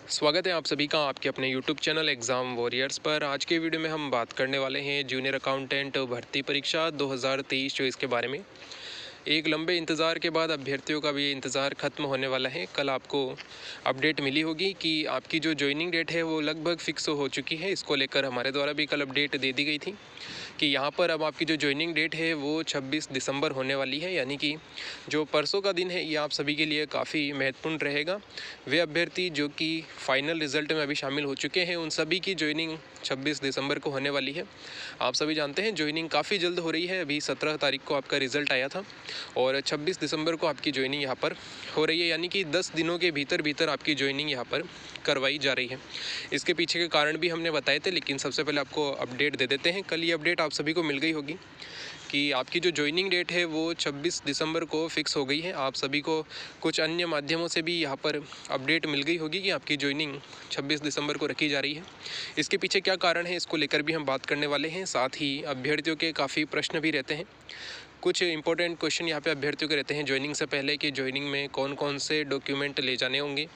स्वागत है आप सभी का आपके अपने YouTube चैनल एग्ज़ाम वॉरियर्स पर। आज के वीडियो में हम बात करने वाले हैं जूनियर अकाउंटेंट भर्ती परीक्षा 2023-24 के बारे में। एक लंबे इंतज़ार के बाद अभ्यर्थियों का भी इंतज़ार ख़त्म होने वाला है। कल आपको अपडेट मिली होगी कि आपकी जो जॉइनिंग डेट है वो लगभग फ़िक्स हो चुकी है। इसको लेकर हमारे द्वारा भी कल अपडेट दे दी गई थी कि यहाँ पर अब आपकी जो जॉइनिंग डेट है वो 26 दिसंबर होने वाली है, यानी कि जो परसों का दिन है ये आप सभी के लिए काफ़ी महत्वपूर्ण रहेगा। वे अभ्यर्थी जो कि फाइनल रिज़ल्ट में अभी शामिल हो चुके हैं उन सभी की जॉइनिंग 26 दिसंबर को होने वाली है। आप सभी जानते हैं जॉइनिंग काफ़ी जल्द हो रही है। अभी 17 तारीख को आपका रिज़ल्ट आया था और 26 दिसंबर को आपकी जॉइनिंग यहाँ पर हो रही है, यानी कि 10 दिनों के भीतर भीतर आपकी जॉइनिंग यहाँ पर करवाई जा रही है। इसके पीछे के कारण भी हमने बताए थे, लेकिन सबसे पहले आपको अपडेट दे देते हैं। कल ये अपडेट आप सभी को मिल गई होगी कि आपकी जो जॉइनिंग डेट है वो 26 दिसंबर को फ़िक्स हो गई है। आप सभी को कुछ अन्य माध्यमों से भी यहाँ पर अपडेट मिल गई होगी कि आपकी जॉइनिंग 26 दिसंबर को रखी जा रही है। इसके पीछे क्या कारण है इसको लेकर भी हम बात करने वाले हैं। साथ ही अभ्यर्थियों के काफ़ी प्रश्न भी रहते हैं। कुछ इंपॉर्टेंट क्वेश्चन यहाँ पे अभ्यर्थियों के रहते हैं जॉइनिंग से पहले कि जॉइनिंग में कौन कौन से डॉक्यूमेंट ले जाने होंगे,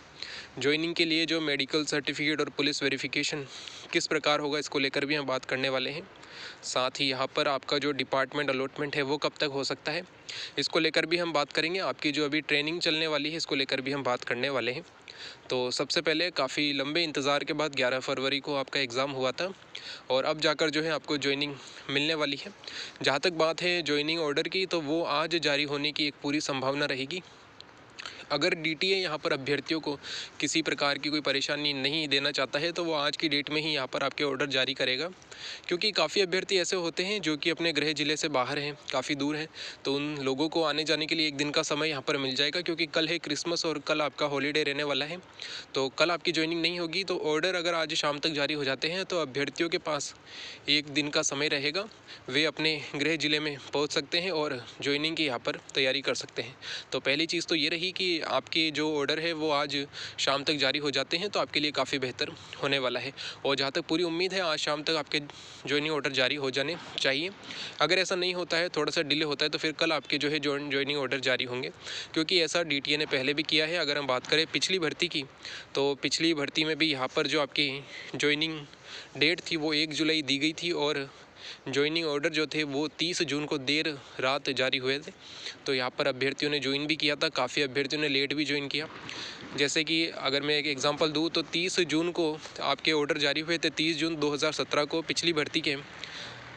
जॉइनिंग के लिए जो मेडिकल सर्टिफिकेट और पुलिस वेरिफिकेशन किस प्रकार होगा, इसको लेकर भी हम बात करने वाले हैं। साथ ही यहाँ पर आपका जो डिपार्टमेंट अलॉटमेंट है वो कब तक हो सकता है, इसको लेकर भी हम बात करेंगे। आपकी जो अभी ट्रेनिंग चलने वाली है इसको लेकर भी हम बात करने वाले हैं। तो सबसे पहले काफ़ी लंबे इंतज़ार के बाद 11 फरवरी को आपका एग्ज़ाम हुआ था और अब जाकर जो है आपको जॉइनिंग मिलने वाली है। जहाँ तक बात है जॉइनिंग ऑर्डर की, तो वो आज जारी होने की एक पूरी संभावना रहेगी। अगर डीटीए यहाँ पर अभ्यर्थियों को किसी प्रकार की कोई परेशानी नहीं देना चाहता है तो वो आज की डेट में ही यहाँ पर आपके ऑर्डर जारी करेगा, क्योंकि काफ़ी अभ्यर्थी ऐसे होते हैं जो कि अपने गृह जिले से बाहर हैं, काफ़ी दूर हैं, तो उन लोगों को आने जाने के लिए एक दिन का समय यहाँ पर मिल जाएगा, क्योंकि कल है क्रिसमस और कल आपका हॉलीडे रहने वाला है। तो कल आपकी ज्वाइनिंग नहीं होगी। तो ऑर्डर अगर आज शाम तक जारी हो जाते हैं तो अभ्यर्थियों के पास एक दिन का समय रहेगा, वे अपने गृह जिले में पहुँच सकते हैं और ज्वाइनिंग की यहाँ पर तैयारी कर सकते हैं। तो पहली चीज़ तो ये रही कि आपके जो ऑर्डर है वो आज शाम तक जारी हो जाते हैं तो आपके लिए काफ़ी बेहतर होने वाला है। और जहाँ तक पूरी उम्मीद है आज शाम तक आपके ज्वाइनिंग ऑर्डर जारी हो जाने चाहिए। अगर ऐसा नहीं होता है, थोड़ा सा डिले होता है, तो फिर कल आपके जो है ज्वाइनिंग ऑर्डर जारी होंगे, क्योंकि ऐसा डीटीए ने पहले भी किया है। अगर हम बात करें पिछली भर्ती की, तो पिछली भर्ती में भी यहाँ पर जो आपकी ज्वाइनिंग डेट थी वो 1 जुलाई दी गई थी और ज्वाइनिंग ऑर्डर जो थे वो 30 जून को देर रात जारी हुए थे। तो यहाँ पर अभ्यर्थियों ने ज्वाइन भी किया था, काफ़ी अभ्यर्थियों ने लेट भी ज्वाइन किया। जैसे कि अगर मैं एक एग्जांपल दूँ तो 30 जून को आपके ऑर्डर जारी हुए थे। 30 जून 2017 को पिछली भर्ती के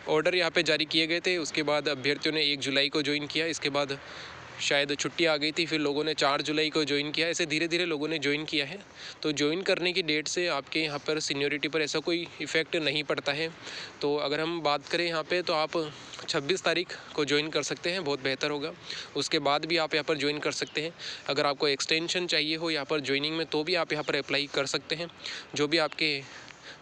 ऑर्डर यहाँ पे जारी किए गए थे। उसके बाद अभ्यर्थियों ने 1 जुलाई को ज्वाइन किया। इसके बाद शायद छुट्टी आ गई थी, फिर लोगों ने 4 जुलाई को ज्वाइन किया। ऐसे धीरे धीरे लोगों ने ज्वाइन किया है। तो ज्वाइन करने की डेट से आपके यहाँ पर सीनियरिटी पर ऐसा कोई इफ़ेक्ट नहीं पड़ता है। तो अगर हम बात करें यहाँ पे, तो आप 26 तारीख को ज्वाइन कर सकते हैं, बहुत बेहतर होगा। उसके बाद भी आप यहाँ पर ज्वाइन कर सकते हैं। अगर आपको एक्सटेंशन चाहिए हो यहाँ पर ज्वाइनिंग में, तो भी आप यहाँ पर अप्लाई कर सकते हैं। जो भी आपके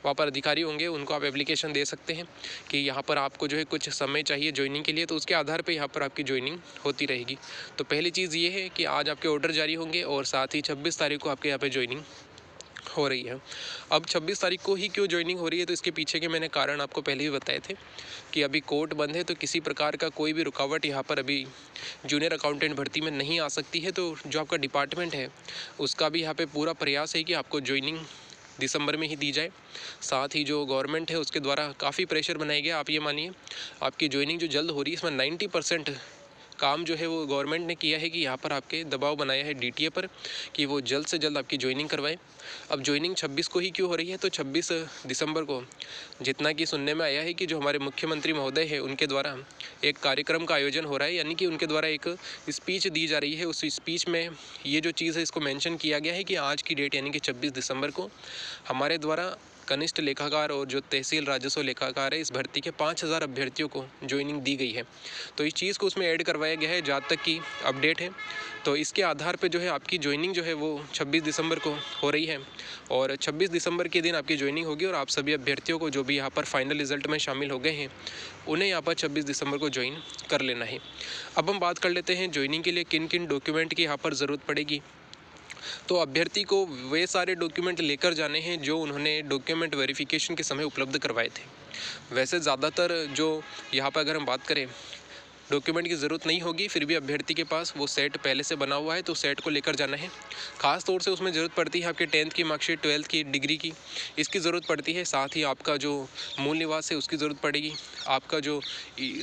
वहाँ पर अधिकारी होंगे उनको आप एप्लीकेशन दे सकते हैं कि यहाँ पर आपको जो है कुछ समय चाहिए ज्वाइनिंग के लिए, तो उसके आधार पे यहाँ पर आपकी ज्वाइनिंग होती रहेगी। तो पहली चीज़ ये है कि आज आपके ऑर्डर जारी होंगे और साथ ही 26 तारीख को आपके यहाँ पे ज्वाइनिंग हो रही है। अब 26 तारीख को ही क्यों ज्वाइनिंग हो रही है, तो इसके पीछे के मैंने कारण आपको पहले ही बताए थे कि अभी कोर्ट बंद है, तो किसी प्रकार का कोई भी रुकावट यहाँ पर अभी जूनियर अकाउंटेंट भर्ती में नहीं आ सकती है। तो जो आपका डिपार्टमेंट है उसका भी यहाँ पे पूरा प्रयास है कि आपको ज्वाइनिंग दिसंबर में ही दी जाए। साथ ही जो गवर्नमेंट है उसके द्वारा काफ़ी प्रेशर बनाया गया। आप ये मानिए आपकी ज्वाइनिंग जो जल्द हो रही है इसमें 90% काम जो है वो गवर्नमेंट ने किया है कि यहाँ पर आपके दबाव बनाया है डीटीए पर कि वो जल्द से जल्द आपकी ज्वाइनिंग करवाए। अब ज्वाइनिंग 26 को ही क्यों हो रही है, तो 26 दिसंबर को जितना कि सुनने में आया है कि जो हमारे मुख्यमंत्री महोदय है उनके द्वारा एक कार्यक्रम का आयोजन हो रहा है, यानी कि उनके द्वारा एक स्पीच दी जा रही है। उस स्पीच में ये जो चीज़ है इसको मेंशन किया गया है कि आज की डेट यानी कि 26 दिसंबर को हमारे द्वारा कनिष्ठ लेखाकार और जो तहसील राजस्व लेखाकार है इस भर्ती के 5000 अभ्यर्थियों को ज्वाइनिंग दी गई है। तो इस चीज़ को उसमें ऐड करवाया गया है जहाँ तक की अपडेट है। तो इसके आधार पे जो है आपकी ज्वाइनिंग जो है वो 26 दिसंबर को हो रही है और 26 दिसंबर के दिन आपकी ज्वाइनिंग होगी। और आप सभी अभ्यर्थियों को जो भी यहाँ पर फाइनल रिजल्ट में शामिल हो गए हैं उन्हें यहाँ पर 26 दिसंबर को ज्वाइन कर लेना है। अब हम बात कर लेते हैं ज्वाइनिंग के लिए किन किन डॉक्यूमेंट की यहाँ पर ज़रूरत पड़ेगी। तो अभ्यर्थी को वे सारे डॉक्यूमेंट लेकर जाने हैं जो उन्होंने डॉक्यूमेंट वेरिफिकेशन के समय उपलब्ध करवाए थे। वैसे ज़्यादातर जो यहाँ पर अगर हम बात करें डॉक्यूमेंट की ज़रूरत नहीं होगी, फिर भी अभ्यर्थी के पास वो सेट पहले से बना हुआ है तो सेट को लेकर जाना है। ख़ास तौर से उसमें ज़रूरत पड़ती है आपके 10th की मार्कशीट, 12th की डिग्री की, इसकी ज़रूरत पड़ती है। साथ ही आपका जो मूल निवास है उसकी ज़रूरत पड़ेगी। आपका जो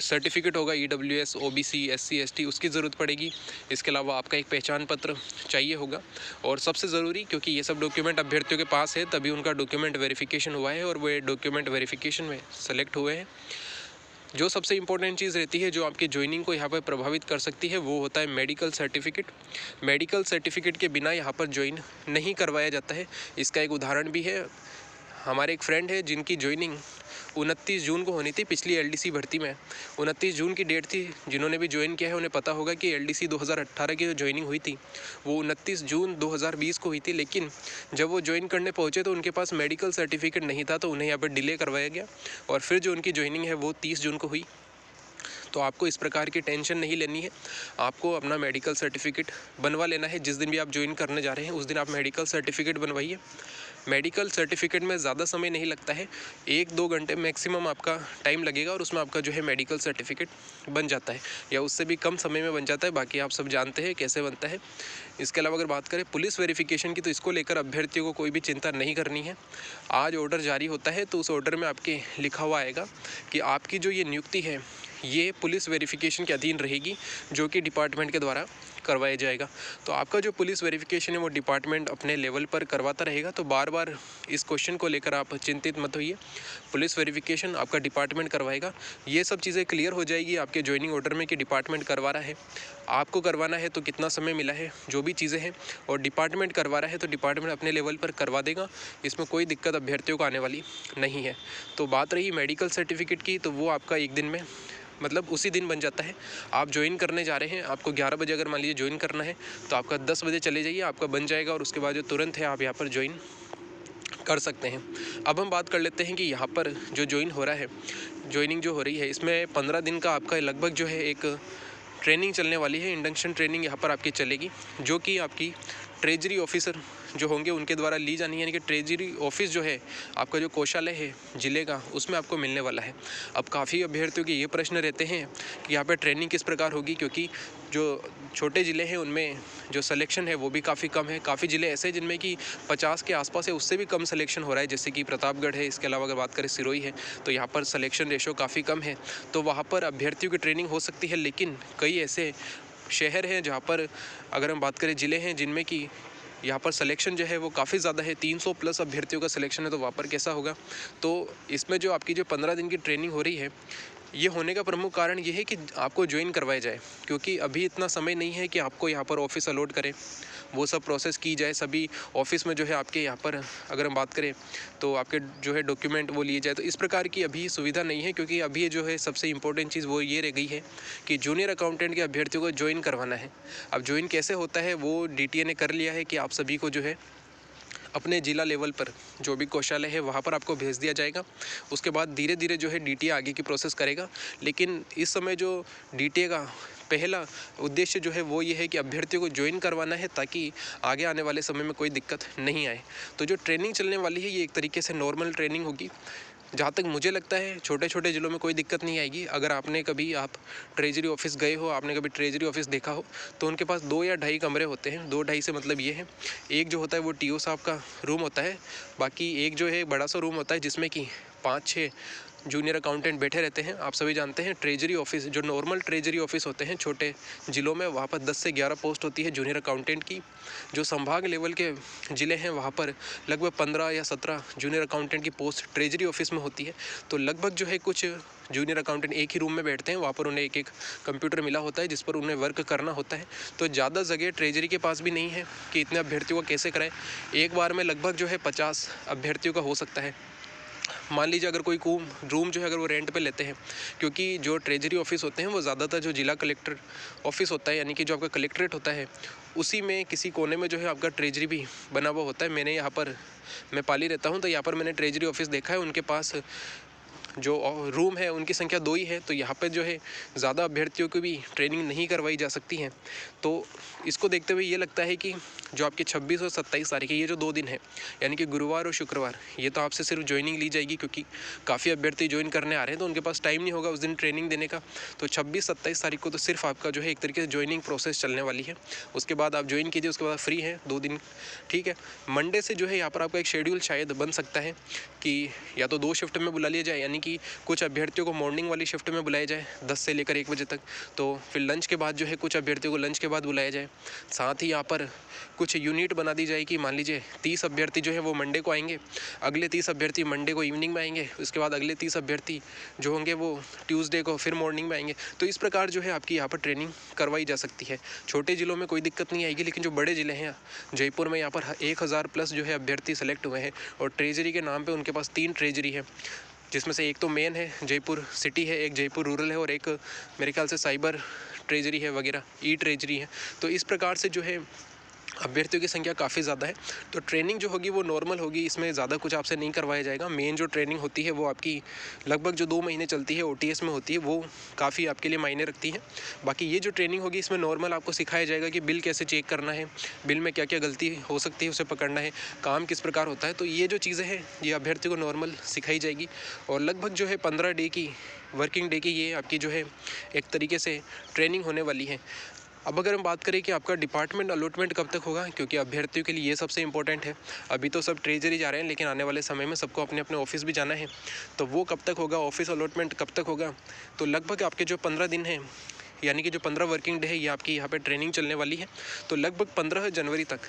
सर्टिफिकेट होगा EWS, OBC, SC, ST, उसकी ज़रूरत पड़ेगी। इसके अलावा आपका एक पहचान पत्र चाहिए होगा। और सबसे ज़रूरी, क्योंकि ये सब डॉक्यूमेंट अभ्यर्थियों के पास है तभी उनका डॉक्यूमेंट वेरिफिकेशन हुआ है और वे डॉक्यूमेंट वेरिफिकेशन में सेलेक्ट हुए हैं। जो सबसे इम्पोर्टेंट चीज़ रहती है जो आपकी ज्वाइनिंग को यहाँ पर प्रभावित कर सकती है वो होता है मेडिकल सर्टिफिकेट। मेडिकल सर्टिफिकेट के बिना यहाँ पर ज्वाइन नहीं करवाया जाता है। इसका एक उदाहरण भी है। हमारे एक फ्रेंड है जिनकी ज्वाइनिंग 29 जून को होनी थी। पिछली LDC भर्ती में 29 जून की डेट थी। जिन्होंने भी ज्वाइन किया है उन्हें पता होगा कि LDC 2018 की जो ज्वाइनिंग हुई थी वो 29 जून 2020 को हुई थी। लेकिन जब वो ज्वाइन करने पहुंचे तो उनके पास मेडिकल सर्टिफिकेट नहीं था, तो उन्हें यहाँ पर डिले करवाया गया और फिर जो उनकी ज्वाइनिंग है वो 30 जून को हुई। तो आपको इस प्रकार की टेंशन नहीं लेनी है। आपको अपना मेडिकल सर्टिफिकेट बनवा लेना है। जिस दिन भी आप ज्वाइन करने जा रहे हैं उस दिन आप मेडिकल सर्टिफिकेट बनवाइए। मेडिकल सर्टिफिकेट में ज़्यादा समय नहीं लगता है, 1-2 घंटे मैक्सिमम आपका टाइम लगेगा और उसमें आपका जो है मेडिकल सर्टिफिकेट बन जाता है, या उससे भी कम समय में बन जाता है। बाकी आप सब जानते हैं कैसे बनता है। इसके अलावा अगर बात करें पुलिस वेरिफिकेशन की, तो इसको लेकर अभ्यर्थियों को कोई भी चिंता नहीं करनी है। आज ऑर्डर जारी होता है तो उस ऑर्डर में आपके लिखा हुआ आएगा कि आपकी जो ये नियुक्ति है ये पुलिस वेरिफिकेशन के अधीन रहेगी, जो कि डिपार्टमेंट के द्वारा करवाया जाएगा। तो आपका जो पुलिस वेरिफिकेशन है वो डिपार्टमेंट अपने लेवल पर करवाता रहेगा। तो बार बार इस क्वेश्चन को लेकर आप चिंतित मत होइए। पुलिस वेरिफिकेशन आपका डिपार्टमेंट करवाएगा। ये सब चीज़ें क्लियर हो जाएगी आपके ज्वाइनिंग ऑर्डर में कि डिपार्टमेंट करवा रहा है। आपको करवाना है तो कितना समय मिला है, जो भी चीज़ें हैं, और डिपार्टमेंट करवा रहा है तो डिपार्टमेंट अपने लेवल पर करवा देगा। इसमें कोई दिक्कत अभ्यर्थियों को आने वाली नहीं है। तो बात रही मेडिकल सर्टिफिकेट की, तो वो आपका एक दिन में, मतलब उसी दिन बन जाता है। आप ज्वाइन करने जा रहे हैं, आपको 11 बजे अगर मान लीजिए ज्वाइन करना है तो आपका 10 बजे चले जाइए, आपका बन जाएगा और उसके बाद जो तुरंत है आप यहाँ पर ज्वाइन कर सकते हैं। अब हम बात कर लेते हैं कि यहाँ पर जो ज्वाइन हो रहा है, ज्वाइनिंग जो हो रही है, इसमें 15 दिन का आपका लगभग जो है एक ट्रेनिंग चलने वाली है। इंडक्शन ट्रेनिंग यहाँ पर आपकी चलेगी, जो कि आपकी ट्रेजरी ऑफिसर जो होंगे उनके द्वारा ली जानी है। यानी कि ट्रेजरी ऑफिस जो है आपका जो कोषालय है ज़िले का, उसमें आपको मिलने वाला है। अब काफ़ी अभ्यर्थियों के ये प्रश्न रहते हैं कि यहाँ पर ट्रेनिंग किस प्रकार होगी, क्योंकि जो छोटे ज़िले हैं उनमें जो सिलेक्शन है वो भी काफ़ी कम है। काफ़ी ज़िले ऐसे हैं जिनमें कि 50 के आसपास है, उससे भी कम सिलेक्शन हो रहा है, जैसे कि प्रतापगढ़ है। इसके अलावा अगर बात करें सिरोही है, तो यहाँ पर सिलेक्शन रेशो काफ़ी कम है। तो वहाँ पर अभ्यर्थियों की ट्रेनिंग हो सकती है। लेकिन कई ऐसे शहर हैं जहाँ पर, अगर हम बात करें ज़िले हैं जिनमें कि यहाँ पर सिलेक्शन जो है वो काफ़ी ज़्यादा है, 300 प्लस अभ्यर्थियों का सिलेक्शन है। तो वहाँ पर कैसा होगा? तो इसमें जो आपकी जो 15 दिन की ट्रेनिंग हो रही है, ये होने का प्रमुख कारण ये है कि आपको ज्वाइन करवाया जाए, क्योंकि अभी इतना समय नहीं है कि आपको यहाँ पर ऑफिस अलॉट करें, वो सब प्रोसेस की जाए। सभी ऑफिस में जो है आपके यहाँ पर अगर हम बात करें तो आपके जो है डॉक्यूमेंट वो लिए जाए, तो इस प्रकार की अभी सुविधा नहीं है। क्योंकि अभी जो है सबसे इम्पोर्टेंट चीज़ वो ये रह गई है कि जूनियर अकाउंटेंट के अभ्यर्थियों को ज्वाइन करवाना है। अब ज्वाइन कैसे होता है वो DTA ने कर लिया है कि आप सभी को जो है अपने ज़िला लेवल पर जो भी कोषालय है वहाँ पर आपको भेज दिया जाएगा। उसके बाद धीरे धीरे जो है DTA आगे की प्रोसेस करेगा। लेकिन इस समय जो DTA का पहला उद्देश्य जो है वो ये है कि अभ्यर्थियों को ज्वाइन करवाना है, ताकि आगे आने वाले समय में कोई दिक्कत नहीं आए। तो जो ट्रेनिंग चलने वाली है ये एक तरीके से नॉर्मल ट्रेनिंग होगी। जहाँ तक मुझे लगता है छोटे छोटे ज़िलों में कोई दिक्कत नहीं आएगी। अगर आपने कभी आप ट्रेजरी ऑफिस गए हो, आपने कभी ट्रेजरी ऑफिस देखा हो, तो उनके पास 2 या ढाई कमरे होते हैं। 2-2.5 से मतलब ये है, एक जो होता है वो TO साहब का रूम होता है, बाकी एक जो है बड़ा सा रूम होता है जिसमें कि 5-6 जूनियर अकाउंटेंट बैठे रहते हैं। आप सभी जानते हैं ट्रेजरी ऑफिस, जो नॉर्मल ट्रेजरी ऑफिस होते हैं छोटे ज़िलों में, वहाँ पर 10 से 11 पोस्ट होती है जूनियर अकाउंटेंट की। जो संभाग लेवल के ज़िले हैं वहाँ पर लगभग 15 या 17 जूनियर अकाउंटेंट की पोस्ट ट्रेजरी ऑफिस में होती है। तो लगभग जो है कुछ जूनियर अकाउंटेंट एक ही रूम में बैठते हैं, वहाँ पर उन्हें एक कंप्यूटर मिला होता है जिस पर उन्हें वर्क करना होता है। तो ज़्यादा जगह ट्रेजरी के पास भी नहीं है कि इतने अभ्यर्थियों को कैसे कराएं। एक बार में लगभग जो है 50 अभ्यर्थियों का हो सकता है। मान लीजिए अगर कोई रूम जो है अगर वो रेंट पे लेते हैं, क्योंकि जो ट्रेजरी ऑफिस होते हैं वो ज़्यादातर जो जिला कलेक्टर ऑफिस होता है, यानी कि जो आपका कलेक्ट्रेट होता है, उसी में किसी कोने में जो है आपका ट्रेजरी भी बना हुआ होता है। मैं पाली रहता हूँ तो यहाँ पर मैंने ट्रेजरी ऑफिस देखा है। उनके पास जो रूम है उनकी संख्या 2 ही है, तो यहाँ पे जो है ज़्यादा अभ्यर्थियों को भी ट्रेनिंग नहीं करवाई जा सकती है। तो इसको देखते हुए ये लगता है कि जो आपके 26 और 27 तारीख है, ये जो 2 दिन है, यानी कि गुरुवार और शुक्रवार, ये तो आपसे सिर्फ ज्वाइनिंग ली जाएगी, क्योंकि काफ़ी अभ्यर्थी ज्वाइन करने आ रहे हैं तो उनके पास टाइम नहीं होगा उस दिन ट्रेनिंग देने का। तो 26-27 तारीख को तो सिर्फ आपका जो है एक तरीके से ज्वाइनिंग प्रोसेस चलने वाली है। उसके बाद आप ज्वाइन कीजिए, उसके बाद फ्री है 2 दिन, ठीक है। मंडे से जो है यहाँ पर आपका एक शेड्यूल शायद बन सकता है कि या तो 2 शिफ्ट में बुला लिया जाए, यानी कि कुछ अभ्यर्थियों को मॉर्निंग वाली शिफ्ट में बुलाया जाए 10 से लेकर 1 बजे तक, तो फिर लंच के बाद जो है कुछ अभ्यर्थियों को लंच के बाद बुलाया जाए। साथ ही यहाँ पर कुछ यूनिट बना दी जाए कि मान लीजिए 30 अभ्यर्थी जो है वो मंडे को आएंगे, अगले 30 अभ्यर्थी मंडे को इवनिंग में आएंगे, उसके बाद अगले 30 अभ्यर्थी जो होंगे वो ट्यूसडे को फिर मॉर्निंग में आएंगे। तो इस प्रकार जो है आपकी यहाँ पर ट्रेनिंग करवाई जा सकती है। छोटे ज़िलों में कोई दिक्कत नहीं आएगी, लेकिन जो बड़े ज़िले हैं, जयपुर में यहाँ पर 1000 प्लस जो है अभ्यर्थी सेलेक्ट हुए हैं और ट्रेजरी के नाम पर उनके पास 3 ट्रेजरी है, जिसमें से एक तो मेन है जयपुर सिटी है, एक जयपुर रूरल है और एक मेरे ख्याल से साइबर ट्रेजरी है वगैरह, ई ट्रेजरी है। तो इस प्रकार से जो है अभ्यर्थियों की संख्या काफ़ी ज़्यादा है। तो ट्रेनिंग जो होगी वो नॉर्मल होगी, इसमें ज़्यादा कुछ आपसे नहीं करवाया जाएगा। मेन जो ट्रेनिंग होती है वो आपकी लगभग जो 2 महीने चलती है OTS में होती है, वो काफ़ी आपके लिए मायने रखती है। बाकी ये जो ट्रेनिंग होगी इसमें नॉर्मल आपको सिखाया जाएगा कि बिल कैसे चेक करना है, बिल में क्या क्या गलती हो सकती है उसे पकड़ना है, काम किस प्रकार होता है। तो ये जो चीज़ें हैं ये अभ्यर्थी को नॉर्मल सिखाई जाएगी और लगभग जो है 15 डे की वर्किंग डे की ये आपकी जो है एक तरीके से ट्रेनिंग होने वाली है। अब अगर हम बात करें कि आपका डिपार्टमेंट अलॉटमेंट कब तक होगा, क्योंकि अभ्यर्थियों के लिए ये सबसे इंपॉर्टेंट है। अभी तो सब ट्रेजरी जा रहे हैं, लेकिन आने वाले समय में सबको अपने अपने ऑफिस भी जाना है, तो वो कब तक होगा, ऑफिस अलॉटमेंट कब तक होगा। तो लगभग आपके जो 15 दिन हैं, यानी कि जो 15 वर्किंग डे है, ये आपकी यहाँ पे ट्रेनिंग चलने वाली है। तो लगभग 15 जनवरी तक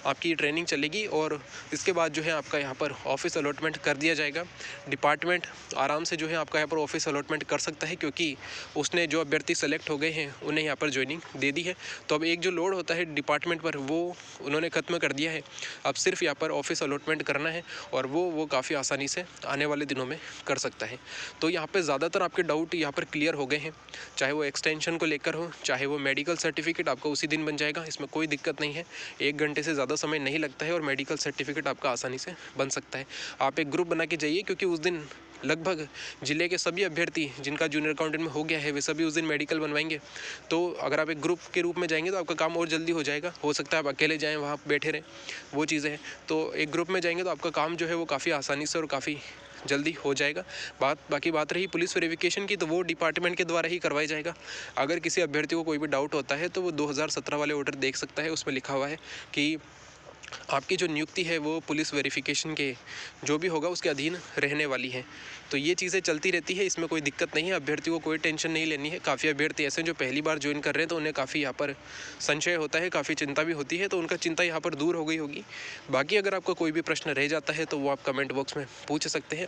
आपकी ये ट्रेनिंग चलेगी और इसके बाद जो है आपका यहाँ पर ऑफिस अलॉटमेंट कर दिया जाएगा। डिपार्टमेंट आराम से जो है आपका यहाँ पर ऑफिस अलॉटमेंट कर सकता है, क्योंकि उसने जो अभ्यर्थी सेलेक्ट हो गए हैं उन्हें यहाँ पर ज्वाइनिंग दे दी है। तो अब एक जो लोड होता है डिपार्टमेंट पर वो उन्होंने ख़त्म कर दिया है। अब सिर्फ यहाँ पर ऑफिस अलॉटमेंट करना है और वो काफ़ी आसानी से आने वाले दिनों में कर सकता है। तो यहाँ पर ज़्यादातर आपके डाउट यहाँ पर क्लियर हो गए हैं, चाहे वो एक्सटेंशन को लेकर हो, चाहे वो मेडिकल सर्टिफिकेट आपका उसी दिन बन जाएगा, इसमें कोई दिक्कत नहीं है। 1 घंटे से ज़्यादा समय नहीं लगता है और मेडिकल सर्टिफिकेट आपका आसानी से बन सकता है। आप एक ग्रुप बना के जाइए, क्योंकि उस दिन लगभग ज़िले के सभी अभ्यर्थी जिनका जूनियर अकाउंटेंट में हो गया है वे सभी उस दिन मेडिकल बनवाएंगे। तो अगर आप एक ग्रुप के रूप में जाएंगे तो आपका काम और जल्दी हो जाएगा। हो सकता है आप अकेले जाएँ वहाँ बैठे रहें, वो चीज़ें हैं। तो एक ग्रुप में जाएंगे तो आपका काम जो है वो काफ़ी आसानी से और काफ़ी जल्दी हो जाएगा। बाकी बात रही पुलिस वेरिफिकेशन की, तो वो डिपार्टमेंट के द्वारा ही करवाया जाएगा। अगर किसी अभ्यर्थी को कोई भी डाउट होता है तो वो 2017 वाले ऑर्डर देख सकता है, उसमें लिखा हुआ है कि आपकी जो नियुक्ति है वो पुलिस वेरिफिकेशन के जो भी होगा उसके अधीन रहने वाली है। तो ये चीज़ें चलती रहती है, इसमें कोई दिक्कत नहीं है, अभ्यर्थी को कोई टेंशन नहीं लेनी है। काफ़ी अभ्यर्थी ऐसे जो पहली बार ज्वाइन कर रहे हैं तो उन्हें काफ़ी यहाँ पर संशय होता है, काफ़ी चिंता भी होती है, तो उनका चिंता यहाँ पर दूर हो गई होगी। बाकी अगर आपका कोई भी प्रश्न रह जाता है तो वो आप कमेंट बॉक्स में पूछ सकते हैं।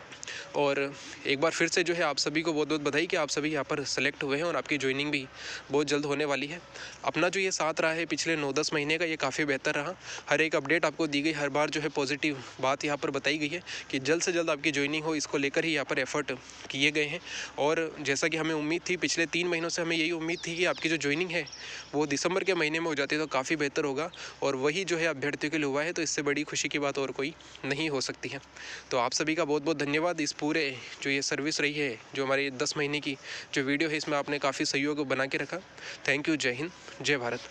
और एक बार फिर से जो है आप सभी को बहुत बहुत बधाई कि आप सभी यहाँ पर सेलेक्ट हुए हैं और आपकी ज्वाइनिंग भी बहुत जल्द होने वाली है। अपना जो ये साथ रहा है पिछले 9-10 महीने का, ये काफ़ी बेहतर रहा। हर एक अपडेट आपको दी गई, हर बार जो है पॉजिटिव बात यहाँ पर बताई गई है कि जल्द से जल्द आपकी ज्वाइनिंग हो, इसको लेकर ही यहाँ पर एफर्ट किए गए हैं। और जैसा कि हमें उम्मीद थी, पिछले 3 महीनों से हमें यही उम्मीद थी कि आपकी जो ज्वाइनिंग है वो दिसंबर के महीने में हो जाती तो काफ़ी बेहतर होगा, और वही जो है अभ्यर्थियों के लिए हुआ है। तो इससे बड़ी खुशी की बात और कोई नहीं हो सकती है। तो आप सभी का बहुत बहुत धन्यवाद। इस पूरे जो ये सर्विस रही है, जो हमारी 10 महीने की जो वीडियो है, इसमें आपने काफ़ी सहयोग बना के रखा। Thank you. जय हिंद, जय भारत।